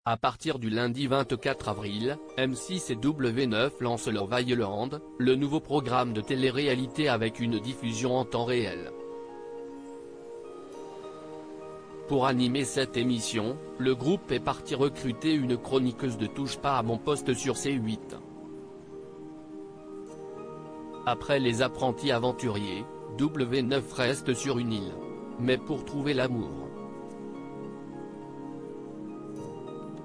À partir du lundi 24 avril, M6 et W9 lancent Love Island, le nouveau programme de télé-réalité avec une diffusion en temps réel. Pour animer cette émission, le groupe est parti recruter une chroniqueuse de Touche pas à mon poste sur C8. Après les apprentis aventuriers, W9 reste sur une île. Mais pour trouver l'amour.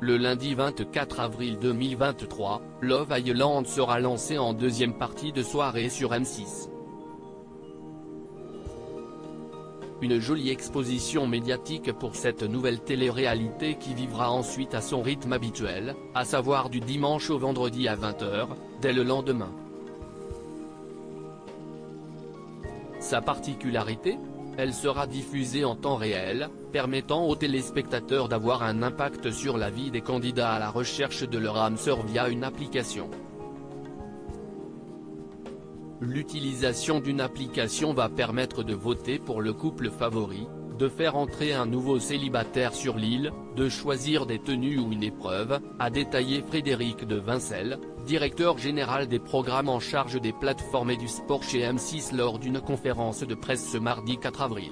Le lundi 24 avril 2023, Love Island sera lancé en deuxième partie de soirée sur M6. Une jolie exposition médiatique pour cette nouvelle télé-réalité qui vivra ensuite à son rythme habituel, à savoir du dimanche au vendredi à 20 h, dès le lendemain. Sa particularité ? Elle sera diffusée en temps réel, permettant aux téléspectateurs d'avoir un impact sur la vie des candidats à la recherche de leur âme sœur via une application. L'utilisation d'une application va permettre de voter pour le couple favori, de faire entrer un nouveau célibataire sur l'île, de choisir des tenues ou une épreuve, a détaillé Frédéric de Vincel, directeur général des programmes en charge des plateformes et du sport chez M6 lors d'une conférence de presse ce mardi 4 avril.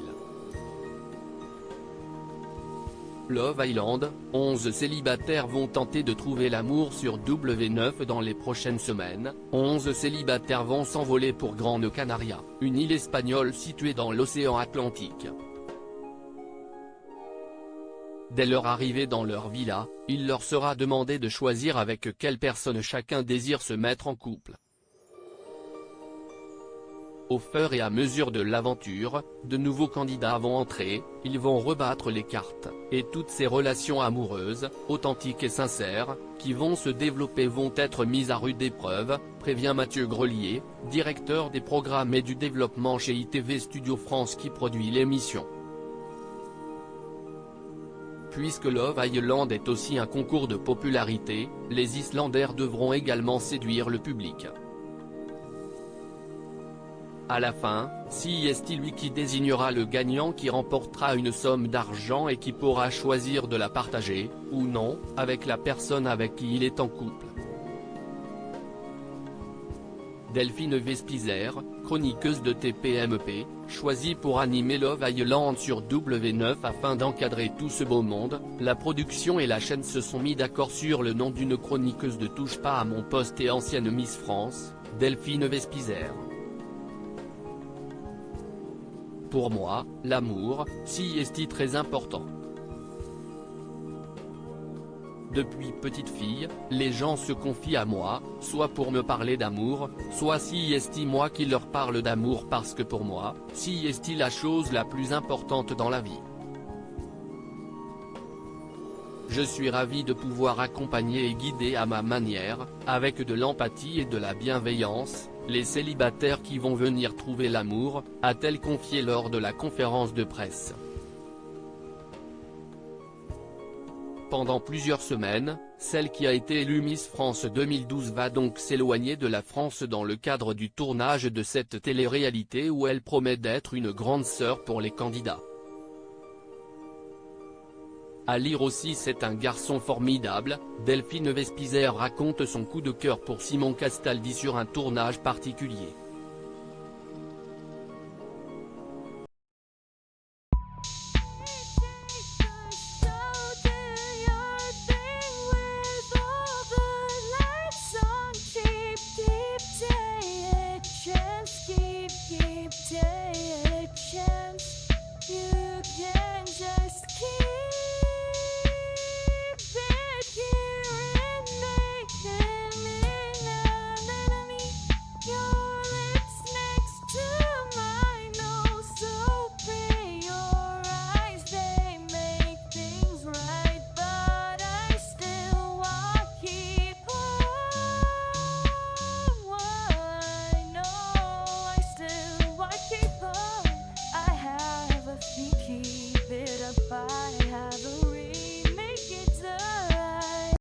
Love Island, 11 célibataires vont tenter de trouver l'amour sur W9 dans les prochaines semaines. 11 célibataires vont s'envoler pour Grande Canaria, une île espagnole située dans l'océan Atlantique. Dès leur arrivée dans leur villa, il leur sera demandé de choisir avec quelle personne chacun désire se mettre en couple. Au fur et à mesure de l'aventure, de nouveaux candidats vont entrer, ils vont rebattre les cartes, et toutes ces relations amoureuses, authentiques et sincères, qui vont se développer vont être mises à rude épreuve, prévient Mathieu Grelier, directeur des programmes et du développement chez ITV Studio France qui produit l'émission. Puisque Love Island est aussi un concours de popularité, les Islanders devront également séduire le public. À la fin, c'est lui qui désignera le gagnant qui remportera une somme d'argent et qui pourra choisir de la partager, ou non, avec la personne avec qui il est en couple. Delphine Vespizer, chroniqueuse de TPMP, choisie pour animer Love Island sur W9 afin d'encadrer tout ce beau monde, la production et la chaîne se sont mis d'accord sur le nom d'une chroniqueuse de Touche pas à mon poste et ancienne Miss France, Delphine Vespizer. Pour moi, l'amour, c'est très important. Depuis petite fille, les gens se confient à moi, soit pour me parler d'amour, soit c'est moi qui leur parle d'amour parce que pour moi, c'est la chose la plus importante dans la vie. Je suis ravi de pouvoir accompagner et guider à ma manière, avec de l'empathie et de la bienveillance, les célibataires qui vont venir trouver l'amour, a-t-elle confié lors de la conférence de presse. Pendant plusieurs semaines, celle qui a été élue Miss France 2012 va donc s'éloigner de la France dans le cadre du tournage de cette télé-réalité où elle promet d'être une grande sœur pour les candidats. À lire aussi C'est un garçon formidable, Delphine Vespizer raconte son coup de cœur pour Simon Castaldi sur un tournage particulier.